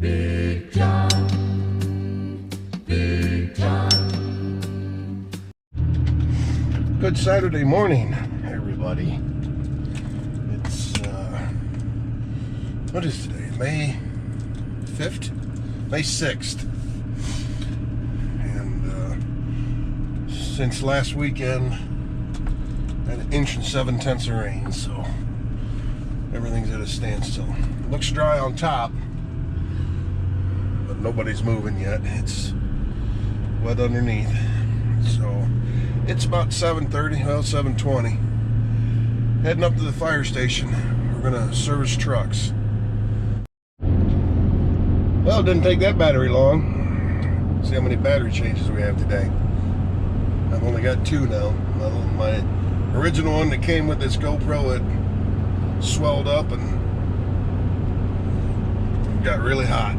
Big John, Big John. Good Saturday morning, everybody. It's, what is today? May 5th? May 6th. And, since last weekend, had 1 7/10 of rain, so everything's at a standstill. Looks dry on top, but nobody's moving yet. It's wet underneath. So it's about 7:30, well, 7:20. Heading up to the fire station. We're gonna service trucks. Well, it didn't take that battery long. See how many battery changes we have today. I've only got 2 now. My original one that came with this GoPro had swelled up and got really hot.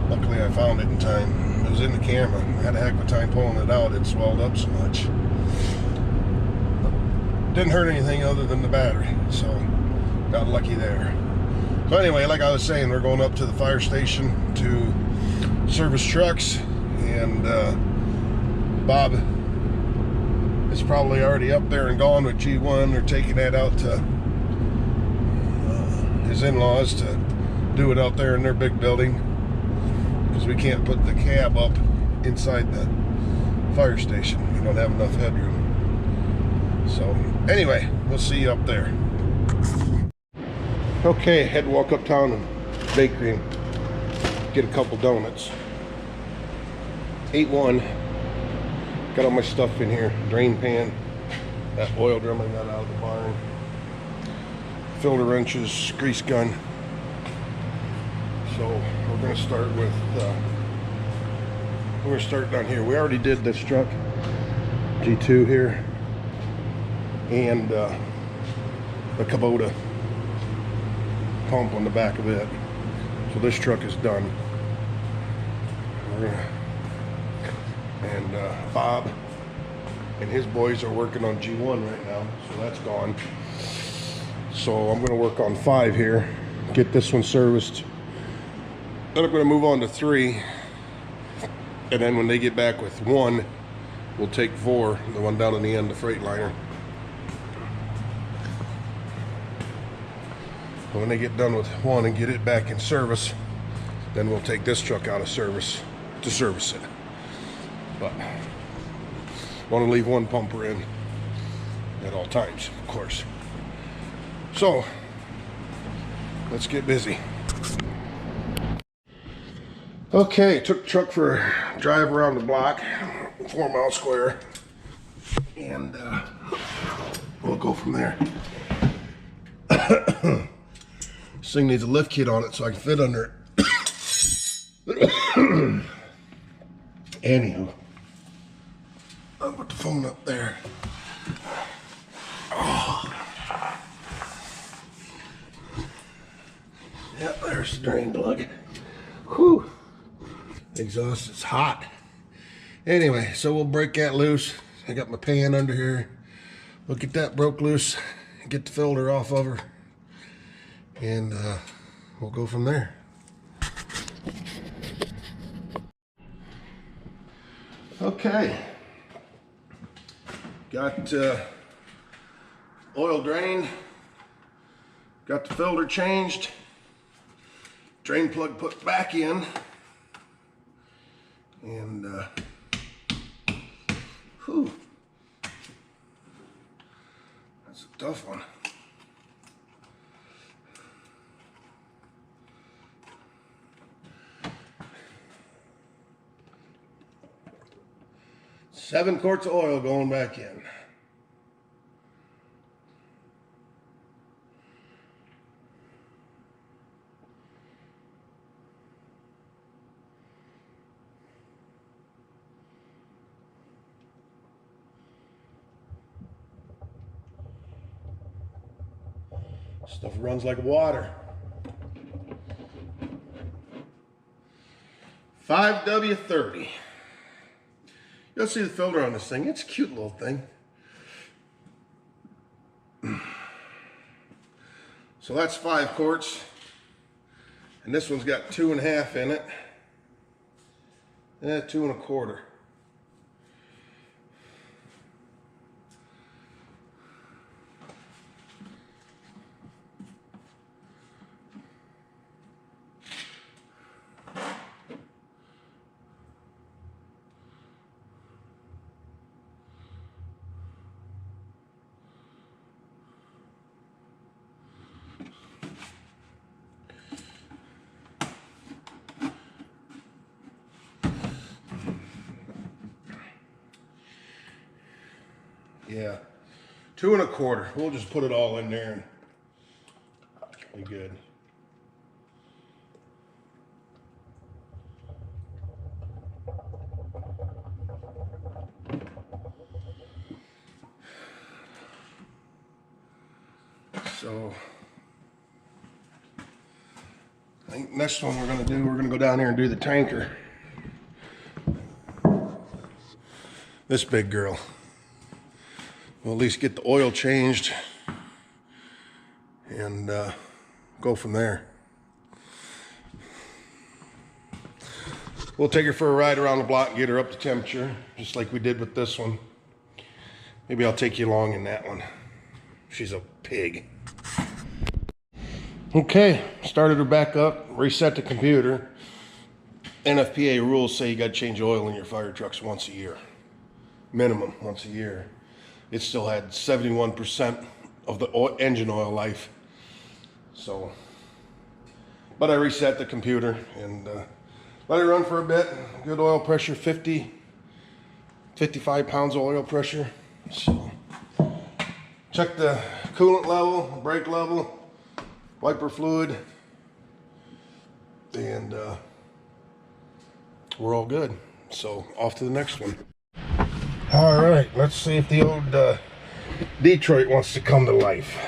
Luckily I found it in time. It was in the camera. I had a heck of a time pulling it out. It swelled up so much. But didn't hurt anything other than the battery, so got lucky there. So anyway, like I was saying, we're going up to the fire station to service trucks, and Bob is probably already up there and gone with G1. They're taking that out to his in-laws to do it out there in their big building, because we can't put the cab up inside the fire station. We don't have enough headroom. So anyway, we'll see you up there. Okay, had to walk uptown and bakery and get a couple donuts. Ate one. Got all my stuff in here. Drain pan, that oil drum I got out of the barn, filter wrenches, grease gun. So we're gonna start with we're gonna start down here. We already did this truck, G2 here, and the Kubota pump on the back of it. So this truck is done. We're gonna, and Bob and his boys are working on G1 right now, so that's gone. So I'm gonna work on 5 here, get this one serviced. Then I'm gonna move on to 3, and then when they get back with 1, we'll take 4, the one down in the end, the Freightliner. When they get done with 1 and get it back in service, then we'll take this truck out of service to service it. But want to leave 1 pumper in at all times, of course. So let's get busy. Okay, took the truck for a drive around the block, 4 mile square, and we'll go from there. This thing needs a lift kit on it so I can fit under it. Anywho, I'll put the phone up there. Oh. Yep, there's the drain plug. Whew. Exhaust is hot. Anyway, so we'll break that loose. I got my pan under here. We'll get that broke loose, get the filter off of her, and we'll go from there. Okay, got oil drained, got the filter changed, drain plug put back in, and whew, that's a tough one. Seven quarts of oil going back in. Stuff runs like water. 5W30. You'll see the filter on this thing. It's a cute little thing. So that's 5 quarts. And this one's got 2.5 in it. 2 1/4. Yeah, 2 1/4. We'll just put it all in there and be good. So I think next one we're gonna go down here and do the tanker. This big girl. We'll at least get the oil changed and go from there. We'll take her for a ride around the block and get her up to temperature, just like we did with this one. Maybe I'll take you along in that one. She's a pig. Okay, started her back up, reset the computer. NFPA rules say you got to change oil in your fire trucks once a year. Minimum, once a year. It still had 71% of the engine oil life. So, but I reset the computer and let it run for a bit. Good oil pressure, 55 pounds of oil pressure. So, check the coolant level, brake level, wiper fluid, and we're all good. So, off to the next one. All right, let's see if the old Detroit wants to come to life.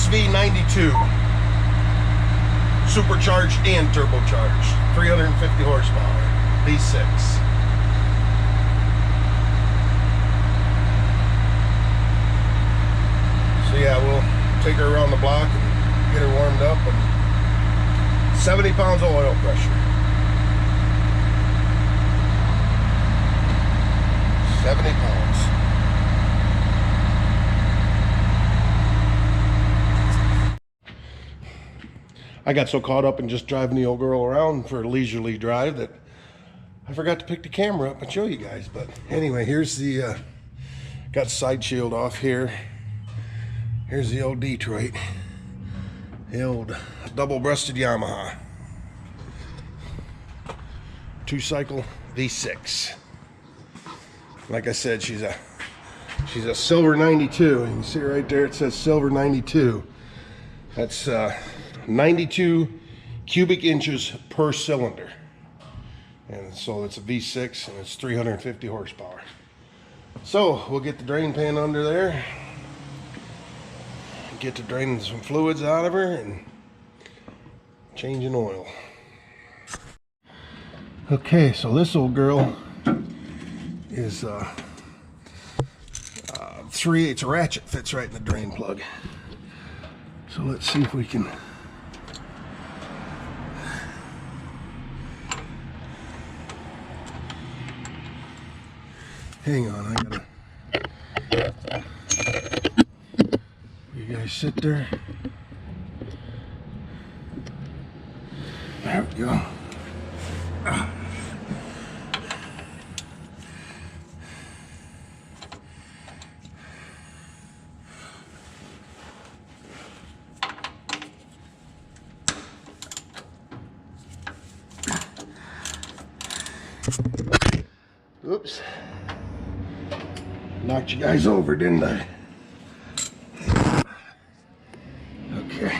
V92, supercharged and turbocharged, 350 horsepower, V6. So yeah, we'll take her around the block and get her warmed up, and 70 pounds of oil pressure. 70 pounds. I got so caught up in just driving the old girl around for a leisurely drive that I forgot to pick the camera up and show you guys. But anyway, here's the, got side shield off here. Here's the old Detroit. The old double-breasted Yamaha. 2-cycle V6. Like I said, she's a silver 92. You can see right there, it says silver 92. That's 92 cubic inches per cylinder. And so it's a V6 and it's 350 horsepower. So we'll get the drain pan under there, get to draining some fluids out of her and changing oil. Okay, so this old girl is 3/8 ratchet, fits right in the drain plug. So let's see if we can hang on, I gotta. You guys sit there. There we go. Oops. Knocked you guys over, didn't I? Okay.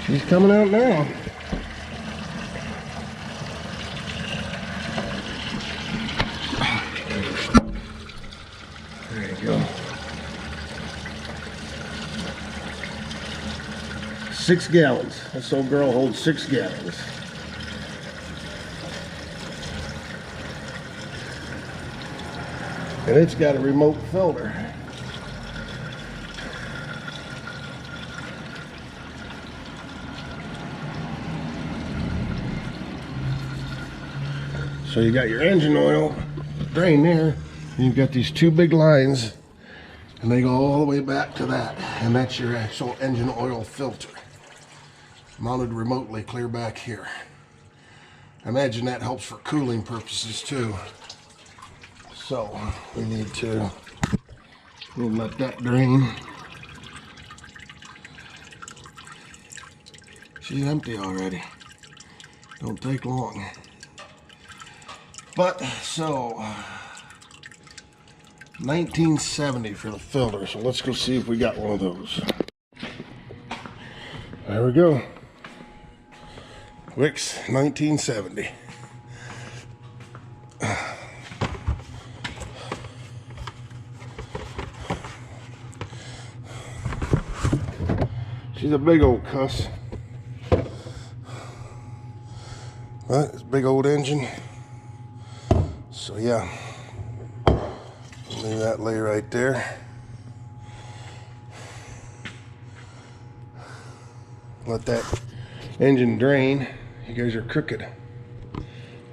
She's coming out now. There you go. 6 gallons. This old girl holds 6 gallons. And it's got a remote filter. So you got your engine oil drain there, and you've got these 2 big lines, and they go all the way back to that, and that's your actual engine oil filter, mounted remotely clear back here. I imagine that helps for cooling purposes too. So we need to let that drain. She's empty already. Don't take long. But so 1970 for the filter. So let's go see if we got one of those. There we go. Wix 1970. She's a big old cuss. But it's a big old engine. So yeah, leave that lay right there. Let that engine drain. You guys are crooked.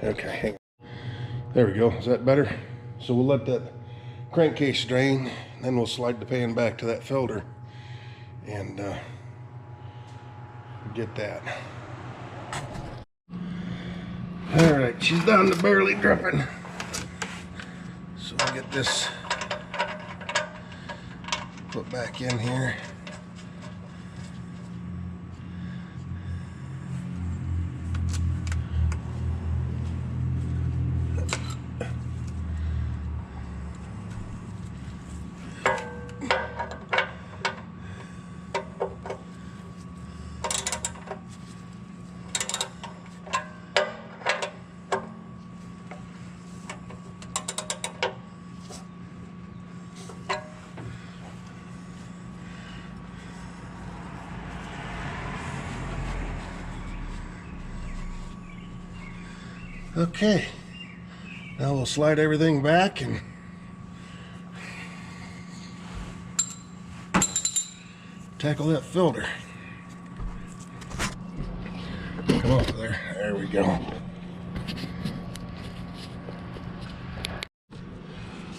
Okay, hang on. There we go. Is that better? So we'll let that crankcase drain, and then we'll slide the pan back to that filter and get that. All right, she's down to barely dripping. So we'll get this put back in here. Okay, now we'll slide everything back and tackle that filter. Come off of there. There we go.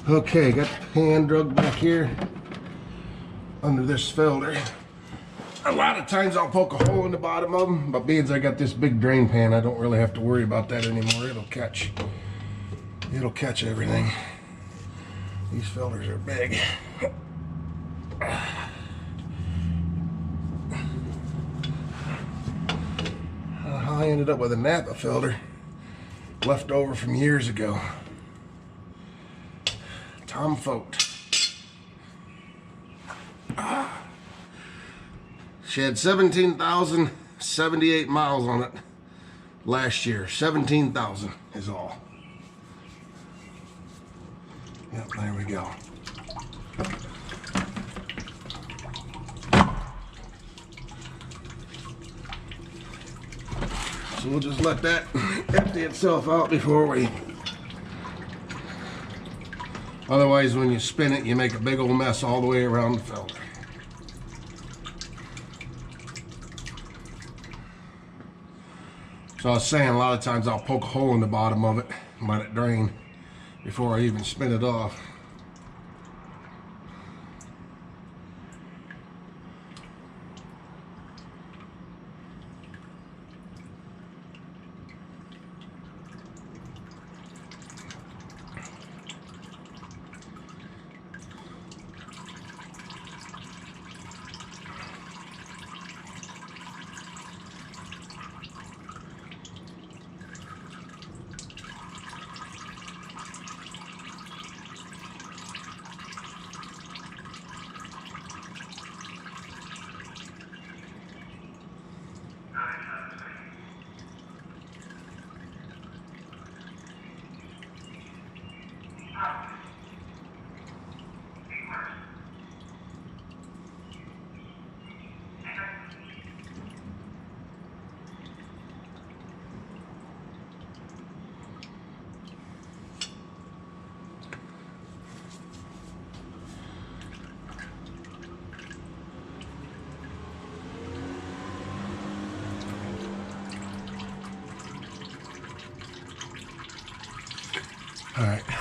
Okay, got the pan drugged back here under this filter. A lot of times I'll poke a hole in the bottom of them, but being as I got this big drain pan, I don't really have to worry about that anymore. It'll catch everything. These filters are big. How I ended up with a Napa filter left over from years ago. Tom Fote. She had 17,078 miles on it last year. 17,000 is all. Yep, there we go. So we'll just let that empty itself out before we... Otherwise, when you spin it, you make a big old mess all the way around the filter. So I was saying, a lot of times I'll poke a hole in the bottom of it and let it drain before I even spin it off.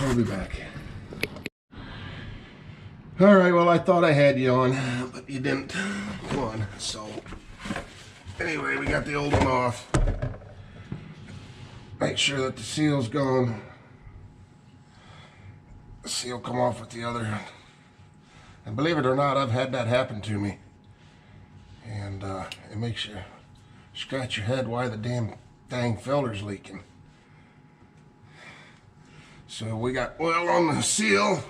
I'll be back. All right, well, I thought I had you on, but you didn't. Come on. So, anyway, we got the old one off. Make sure that the seal's gone. The seal come off with the other. And believe it or not, I've had that happen to me. And it makes you scratch your head why the dang filter's leaking. So we got oil on the seal.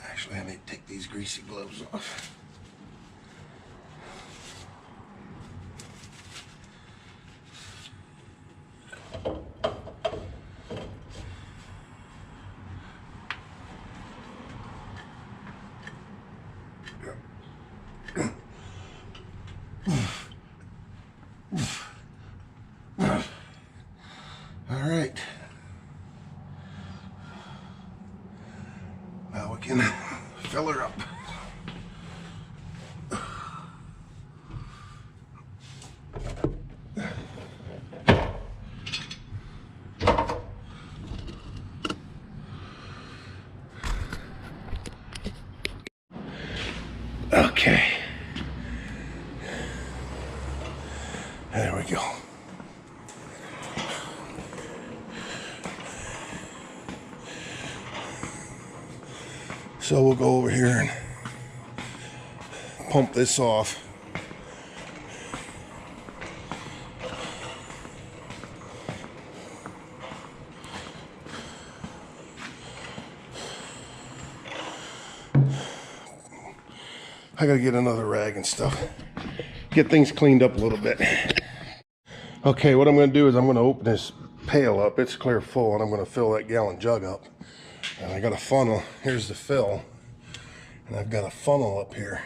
Actually, I need to take these greasy gloves off. All right. Now we can fill her up. Okay. There we go. So we'll go over here and pump this off. I gotta get another rag and stuff. Get things cleaned up a little bit. Okay, what I'm gonna do is I'm gonna open this pail up. It's clear full, and I'm gonna fill that gallon jug up. And I got a funnel. Here's the fill. And I've got a funnel up here.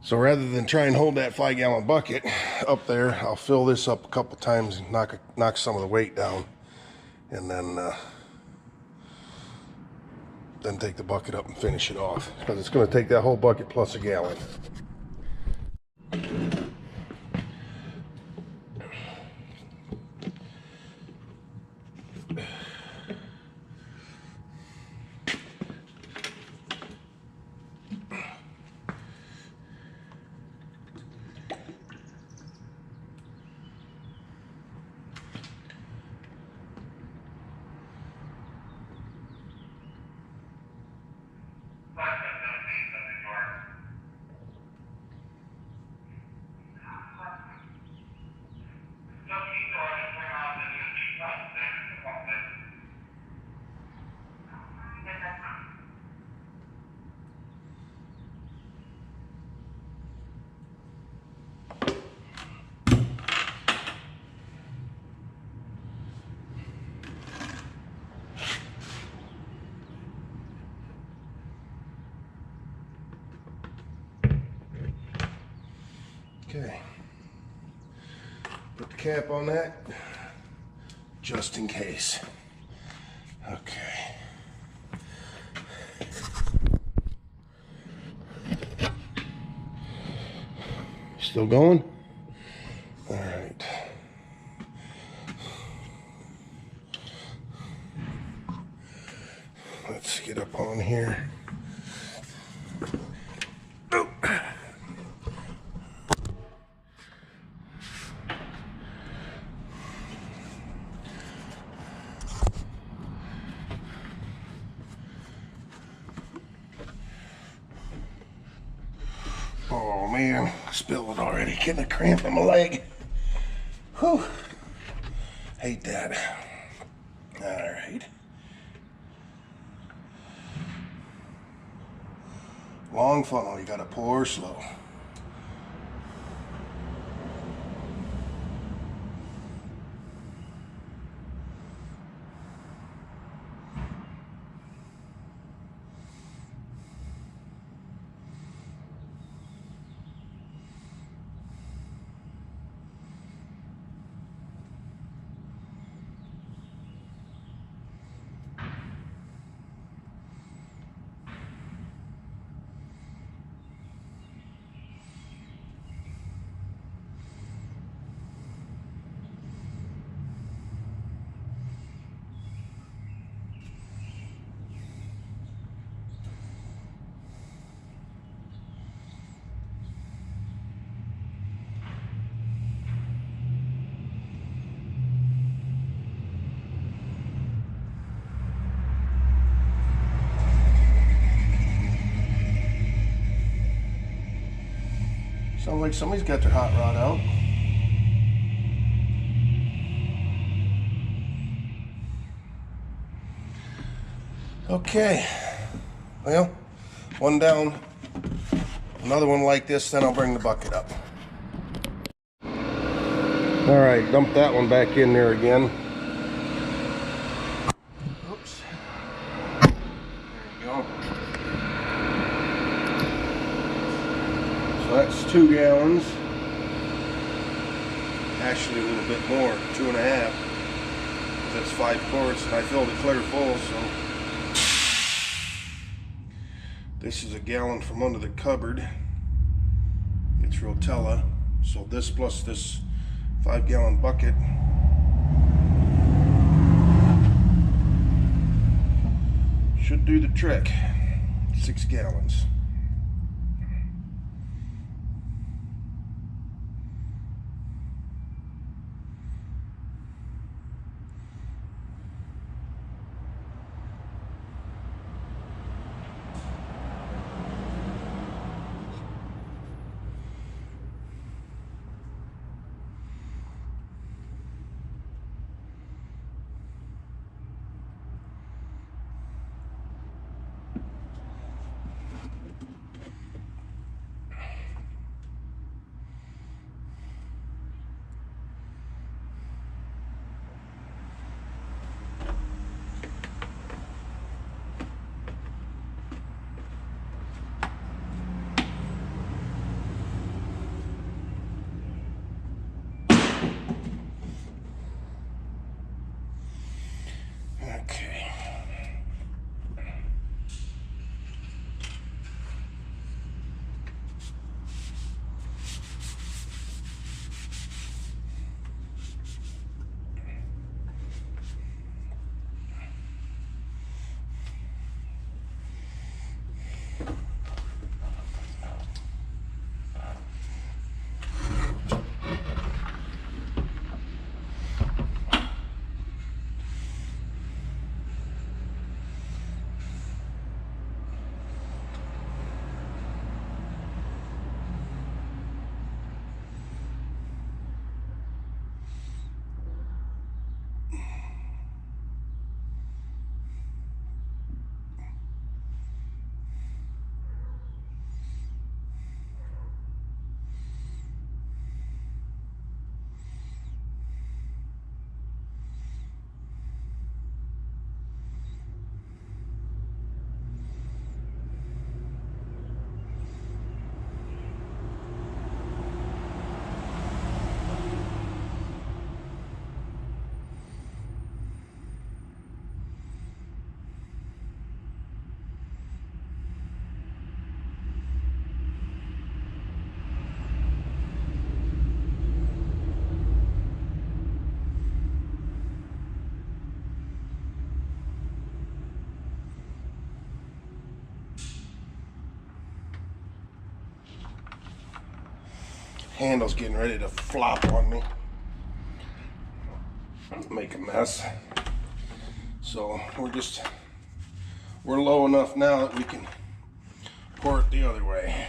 So rather than try and hold that 5-gallon bucket up there, I'll fill this up a couple times and knock some of the weight down. And then take the bucket up and finish it off. Because it's going to take that whole bucket plus a gallon. Okay. Put the cap on that, just in case. Okay. Still going? All right. Let's get up on here. Oh man, I spilled it already. Getting a cramp in my leg. Whew. Hate that. All right. Long funnel, you gotta pour slow. like somebody's got their hot rod out. Okay, well, one down. Another one like this, then I'll bring the bucket up. All right, dump that one back in there again. Oops. There you go. So that's 2 gallons. Actually a little bit more, 2.5. That's 5 quarts, and I filled it clear full, so. This is a gallon from under the cupboard. It's Rotella. So this plus this 5-gallon bucket should do the trick. 6 gallons. Okay. Handle's getting ready to flop on me. Make a mess. So we're low enough now that we can pour it the other way.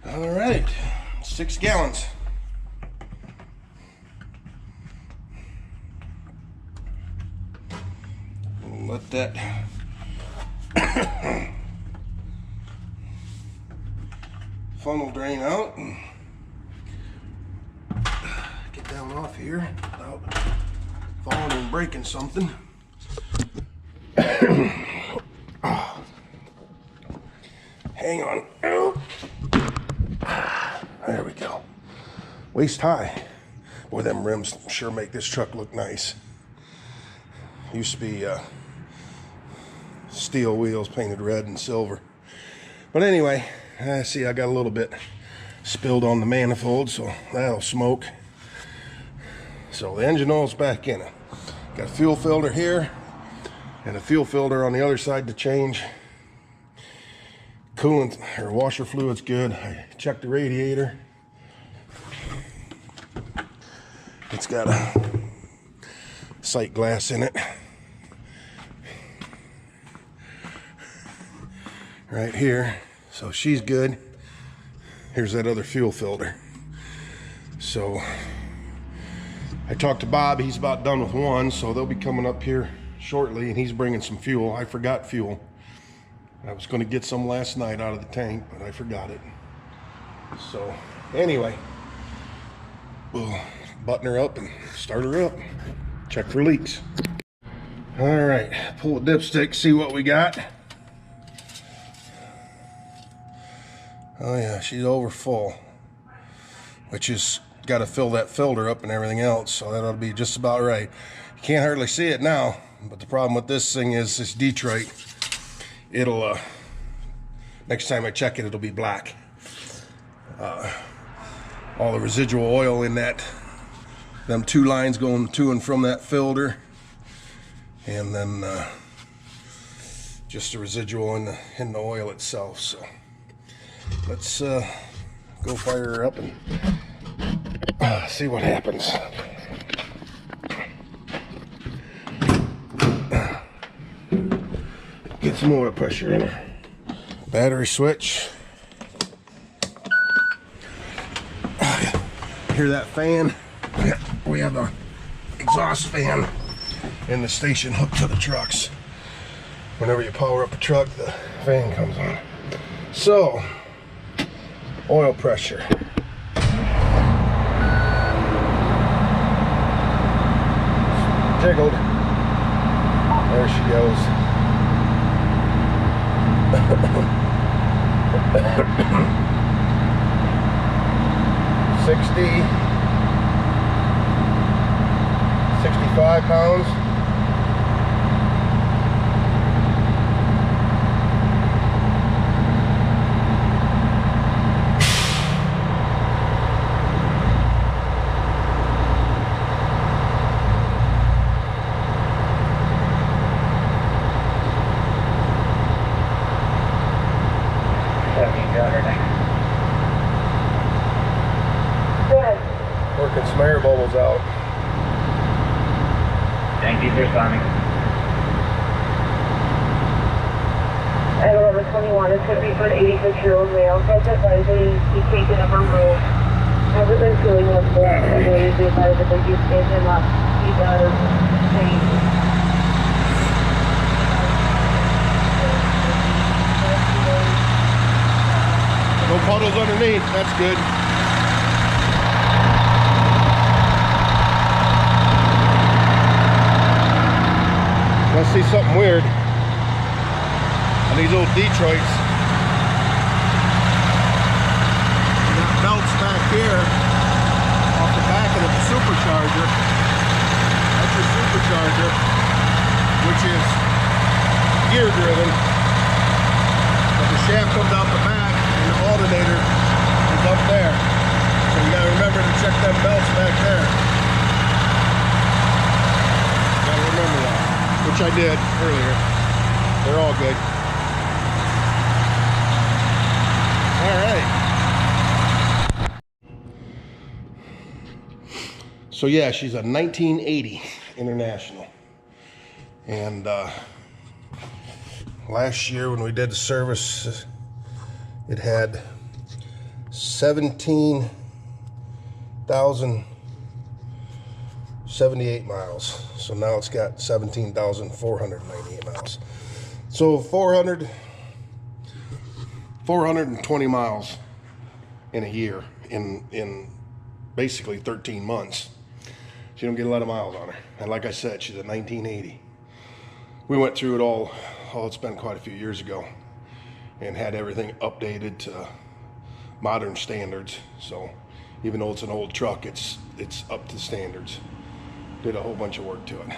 All right, 6 gallons. Let that funnel drain out and get down off here without falling and breaking something. Hang on. There we go. Waist high. Boy, them rims sure make this truck look nice. Used to be steel wheels painted red and silver. But anyway, see, I got a little bit spilled on the manifold, so that'll smoke. So the engine oil's back in it. Got a fuel filter here and a fuel filter on the other side to change. Coolant or washer fluid's good. I checked the radiator. It's got a sight glass in it. Right here. So she's good. Here's that other fuel filter. So I talked to Bob. He's about done with one, so they'll be coming up here shortly, and he's bringing some fuel. I forgot fuel. I was going to get some last night out of the tank, but I forgot it. So anyway, we'll button her up and start her up. Check for leaks. All right, pull the dipstick, see what we got. Oh yeah, she's over full, which is got to fill that filter up and everything else, so that ought to be just about right. You can't hardly see it now, but the problem with this thing is this Detroit. It'll next time I check it, it'll be black. All the residual oil in that, them two lines going to and from that filter, and then just the residual in the oil itself. So let's go fire her up and see what happens. Get some oil pressure in her. Battery switch. Hear that fan? We have the exhaust fan in the station hooked to the trucks. Whenever you power up a truck, the fan comes on. So, oil pressure. Jiggled. There she goes. 65 pounds. Working some air bubbles out. Thank you for responding. At 11:21, this would be for an 86-year-old male. Such advisory, he's taken up a room. Hasn't been feeling well for the last 2 days. We advise that you stand him up. He does change. No puddles underneath, that's good. Let's see something weird on these old Detroits. You got belts back here off the back of the supercharger. That's your supercharger, which is gear driven. But the shaft comes out the back and the alternator is up there. So you gotta remember to check them belts back there. Gotta remember that. Which I did earlier. They're all good. All right. So yeah, she's a 1980 International. And last year when we did the service, it had 17,078 miles. So now it's got 17,498 miles. So 420 miles in a year, in basically 13 months. She don't get a lot of miles on her. And like I said, she's a 1980. We went through it all, it's been quite a few years ago, and had everything updated to modern standards. So even though it's an old truck, it's up to standards. Did a whole bunch of work to it.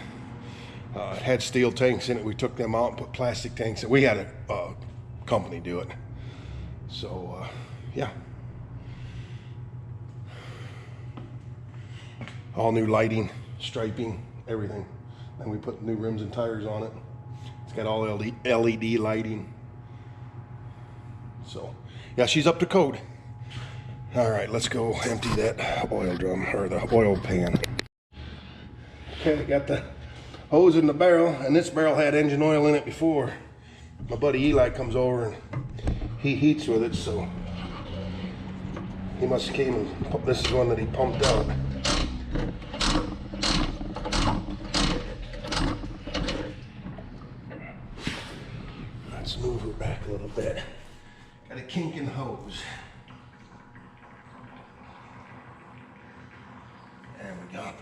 It had steel tanks in it. We took them out and put plastic tanks in. We had a company do it. So yeah. All new lighting, striping, everything. And we put new rims and tires on it. It's got all LED lighting. So yeah, she's up to code. All right, let's go empty that oil drum, or the oil pan. Okay, got the hose in the barrel, and this barrel had engine oil in it before. My buddy Eli comes over and he heats with it, so he must have came and, this is one that he pumped out. Let's move her back a little bit. Got a kink in the hose. There we go.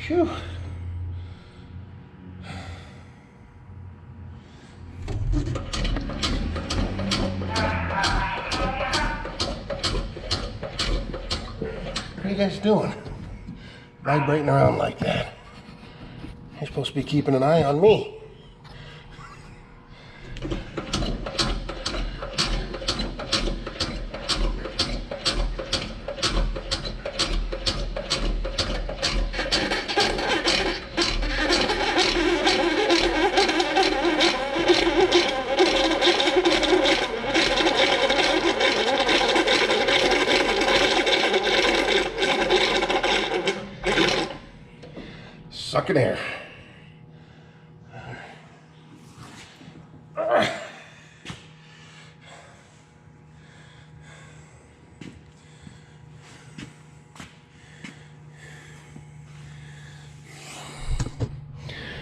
Phew. What are you guys doing? Vibrating around like that. You're supposed to be keeping an eye on me. Sucking air.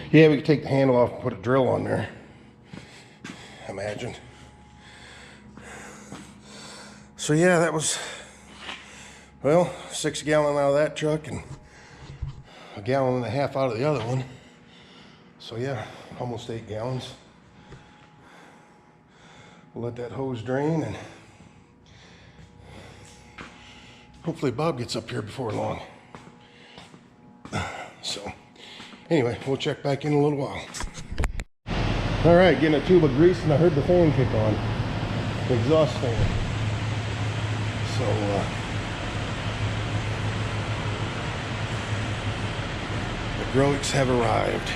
Yeah, we could take the handle off and put a drill on there. Imagine. So yeah, that was, well, 6 gallon out of that truck and a gallon and a half out of the other one. So yeah, almost 8 gallons. We'll let that hose drain, and hopefully Bob gets up here before long. So anyway, we'll check back in a little while. All right, getting a tube of grease, and I heard the fan kick on, the exhaust fan. So the Groiks have arrived.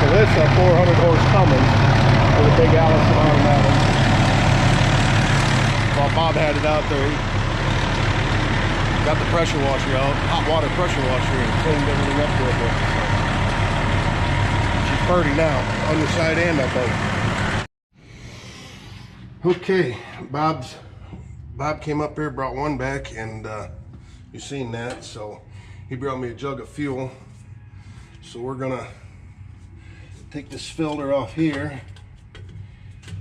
This a 400 horse Cummins with a big Allison automatic. While Bob had it out there, Got the pressure washer out, hot water pressure washer, and cleaned everything up real good. She's purty now, underside and up both. Okay, Bob came up here, brought one back, and you seen that. So he brought me a jug of fuel. So we're gonna take this filter off here,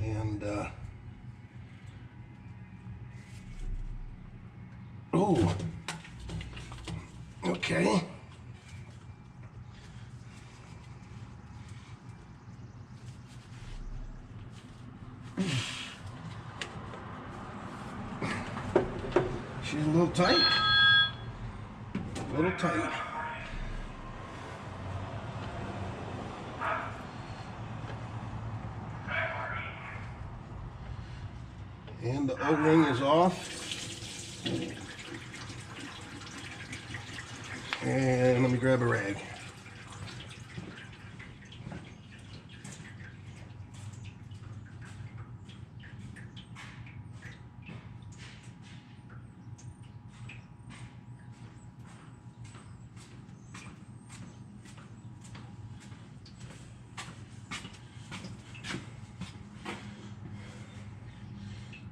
and oh, okay. She's a little tight. A little tight. And the O-ring is off. And let me grab a rag.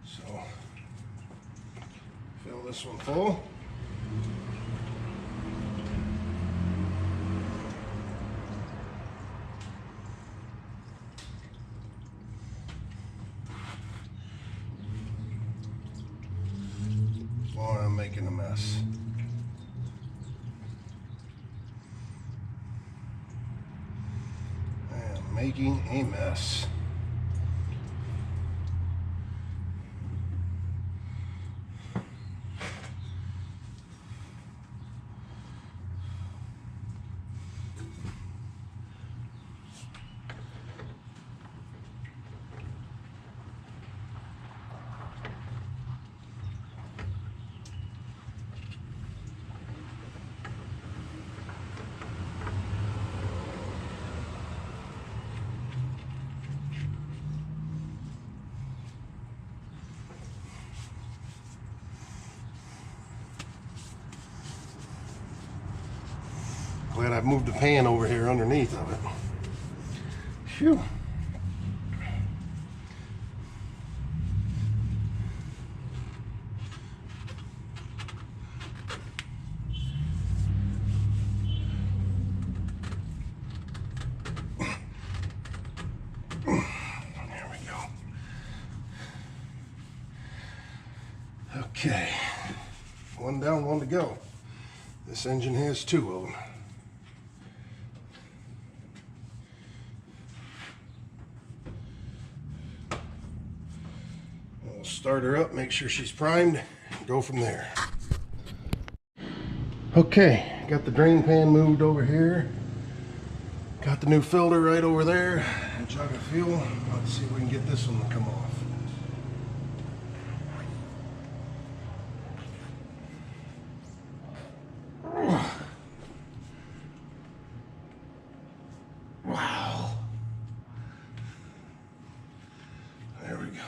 So, fill this one full. Boy, I'm making a mess. I am making a mess. Glad I've moved the pan over here underneath of it. Phew. There we go. Okay. One down, one to go. This engine has two of them. We'll start her up, make sure she's primed, and go from there. Okay, got the drain pan moved over here. Got the new filter right over there. A jug of fuel. Let's see if we can get this one to come off. Wow. There we go.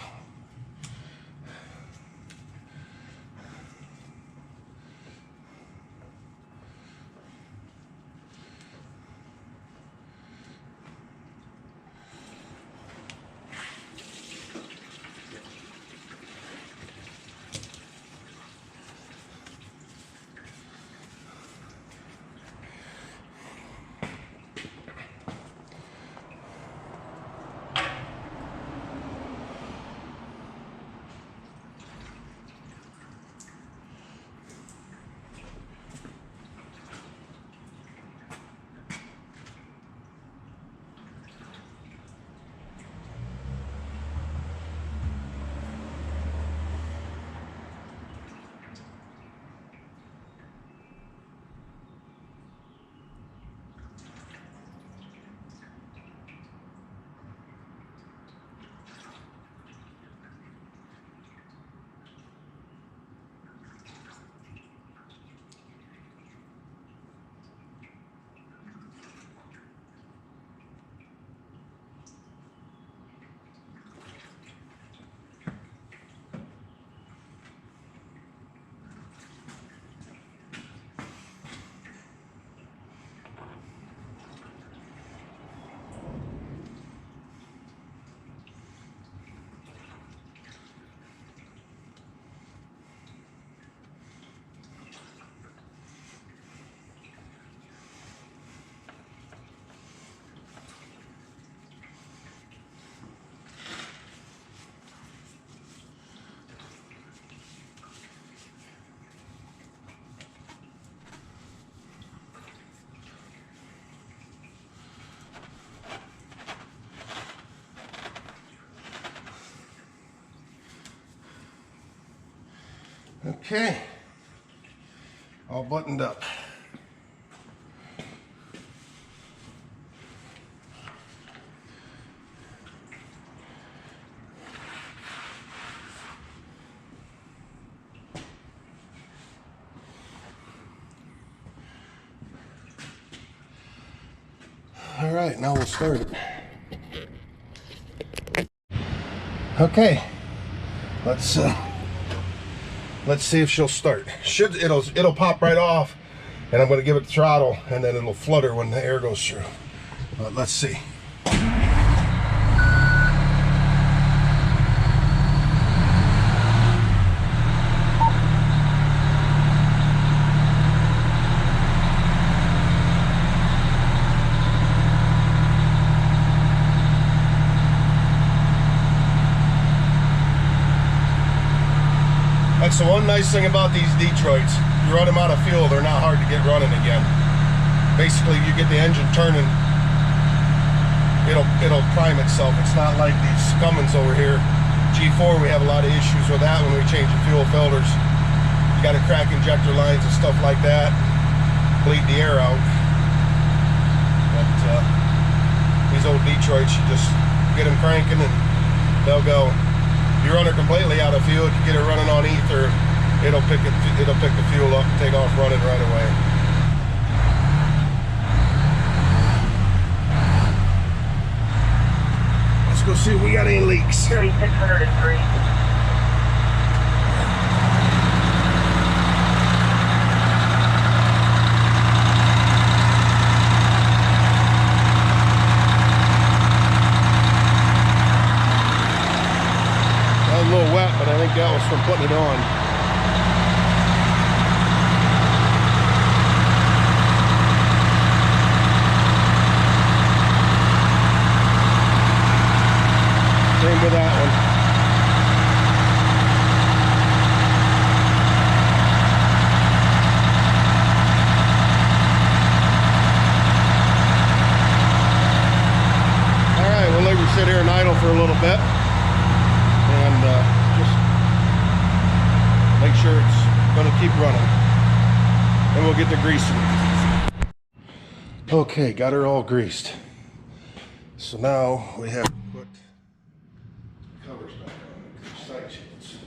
Okay, all buttoned up. All right, now we'll start it. Okay, let's see if she'll start. It'll pop right off, and I'm going to give it the throttle, and then it'll flutter when the air goes through. But let's see. That's the one nice thing about these Detroits. You run them out of fuel, they're not hard to get running again. Basically, you get the engine turning, it'll prime itself. It's not like these Cummins over here. G4, we have a lot of issues with that when we change the fuel filters. You got to crack injector lines and stuff like that, bleed the air out. But these old Detroits, you just get them cranking and they'll go. You run her completely out of fuel, you get her running on ether, it'll pick the fuel up and take off running right away. Let's go see if we got any leaks. 3603. A little wet, but I think that was from putting it on. Same with that one. All right, we'll let you sit here and idle for a little bit. Just make sure it's going to keep running, and we'll get the greasing. Okay, got her all greased. So now we have to put the covers back on the side shields.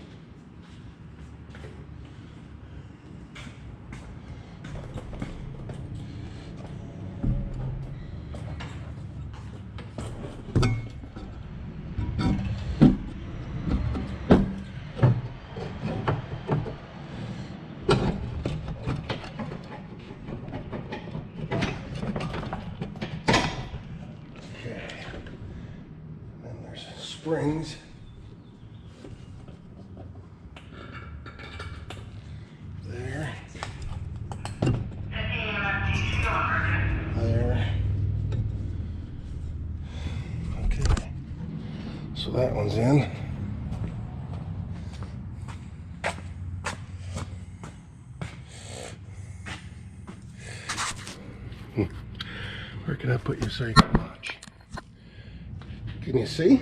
Springs. There. There. Okay. So that one's in. Where can I put you so you can watch? Can you see?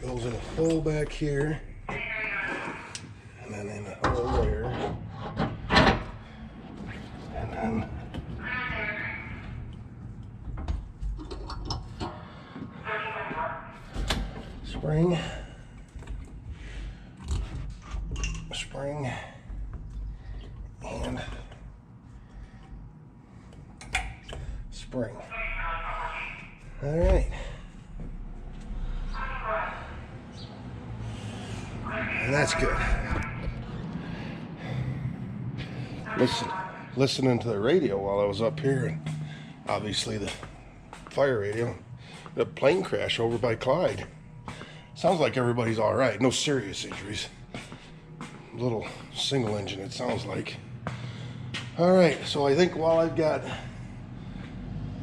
Goes in a hole back here, and then in a hole there, and then spring, and spring. All right. And that's good. Listening to the radio while I was up here, and obviously the fire radio, the plane crash over by Clyde. Sounds like everybody's all right. No serious injuries. Little single engine, it sounds like. All right, so I think while I've got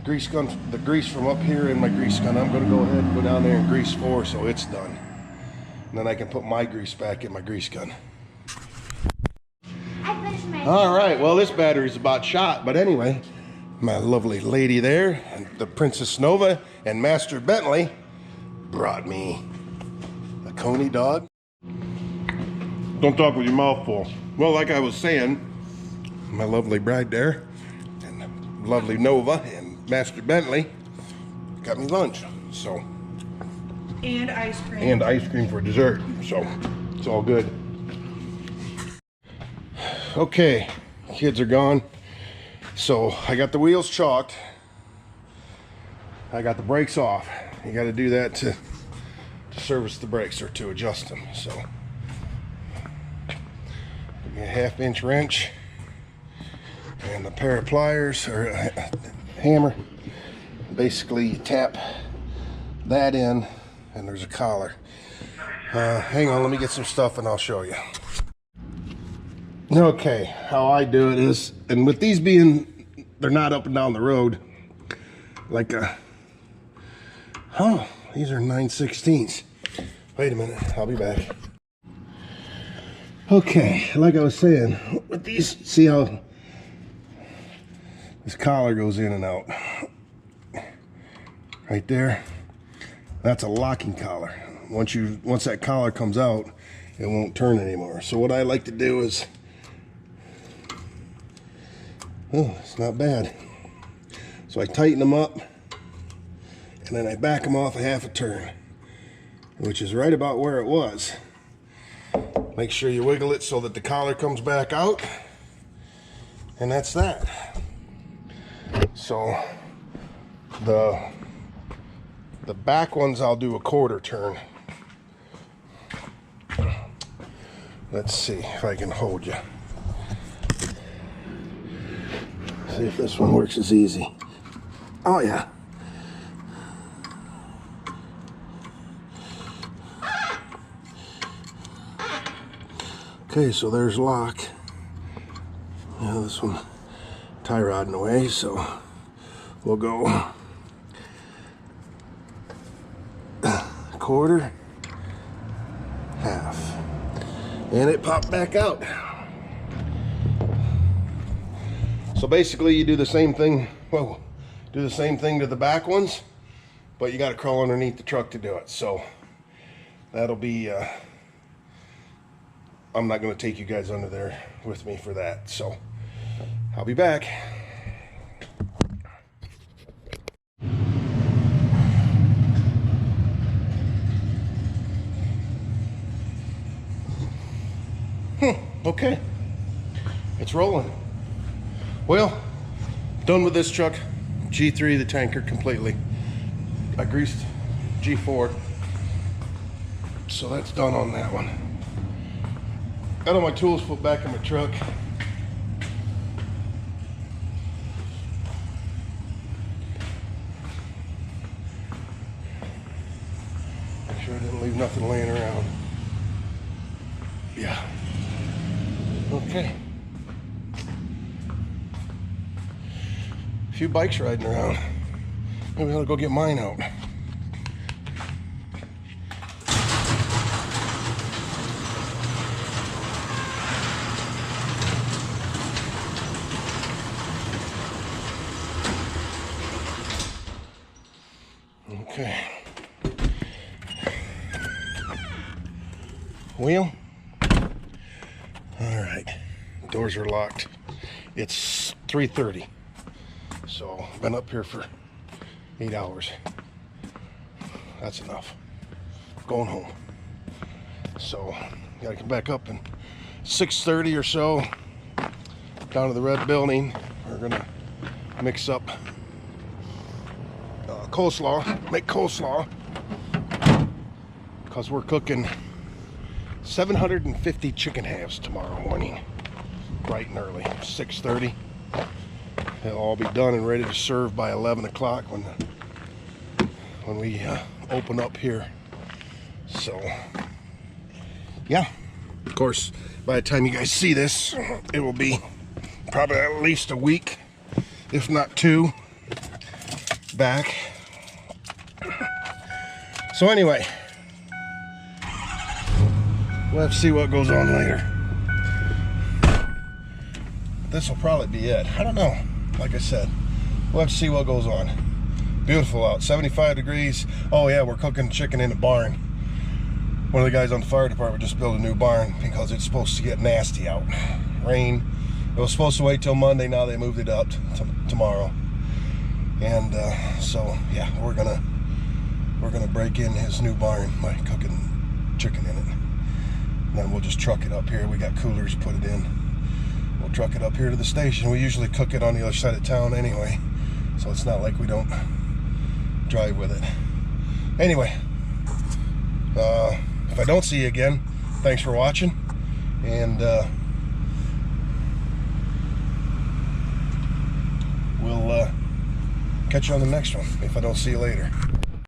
the grease from up here in my grease gun, I'm going to go ahead and go down there and grease 4 so it's done. And then I can put my grease back in my grease gun. All right, well, this battery's about shot, but anyway, My lovely lady there, and the Princess Nova and Master Bentley brought me a Coney dog. Don't talk with your mouth full. Well, like I was saying, my lovely bride there, and lovely Nova and Master Bentley got me lunch, so. And ice cream. And ice cream for dessert, so it's all good. Okay, kids are gone. So I got the wheels chalked. I got the brakes off. You got to do that to service the brakes or to adjust them. So give me a 1/2-inch wrench and a pair of pliers or a hammer. Basically, you tap that in, and there's a collar. Hang on, let me get some stuff and I'll show you. Okay, how I do it is, and with these being, they're not up and down the road, like these are 9/16. Wait a minute, I'll be back. Okay, like I was saying, with these, see how this collar goes in and out? Right there, that's a locking collar. Once that collar comes out, it won't turn anymore. So what I like to do is, oh, it's not bad. So I tighten them up, and then I back them off a 1/2 turn, which is right about where it was. Make sure you wiggle it so that the collar comes back out, and that's that. So the back ones I'll do a 1/4 turn. Let's see if I can hold you. See if this one works as easy. Oh yeah. Okay, so there's lock. Yeah, this one tie rod in the way, so we'll go 1/4, 1/2, and it popped back out. So basically you do the same thing, well, do the same thing to the back ones, but you got to crawl underneath the truck to do it. So that'll be, I'm not going to take you guys under there with me for that. So I'll be back. Okay, it's rolling. Well, done with this truck. G3, the tanker, completely. I greased G4, so that's done on that one. Got all my tools put back in my truck. Make sure I didn't leave nothing laying around. Yeah. Okay. A few bikes riding around. Maybe I ought to go get mine out. Okay. Wheel. All right. Doors are locked. It's 3:30. So I've been up here for 8 hours. That's enough. Going home. So gotta come back up in 6:30 or so down to the red building. We're gonna mix up coleslaw, make coleslaw, because we're cooking 750 chicken halves tomorrow morning, bright and early, 6:30. They'll all be done and ready to serve by 11 o'clock when we open up here. So yeah, of course, by the time you guys see this, it will be probably at least a week, if not 2, back. So anyway, we'll have to see what goes on later. This will probably be it. I don't know. Like I said, we'll have to see what goes on. Beautiful out, 75 degrees. Oh yeah, we're cooking chicken in the barn. One of the guys on the fire department just built a new barn because it's supposed to get nasty out. Rain. It was supposed to wait till Monday. Now they moved it up to tomorrow. And so yeah, we're gonna break in his new barn by cooking chicken in it. And then we'll just truck it up here. We got coolers, put it in. We'll truck it up here to the station. We usually cook it on the other side of town anyway, so it's not like we don't drive with it. Anyway, if I don't see you again, thanks for watching, and we'll catch you on the next one if I don't see you later.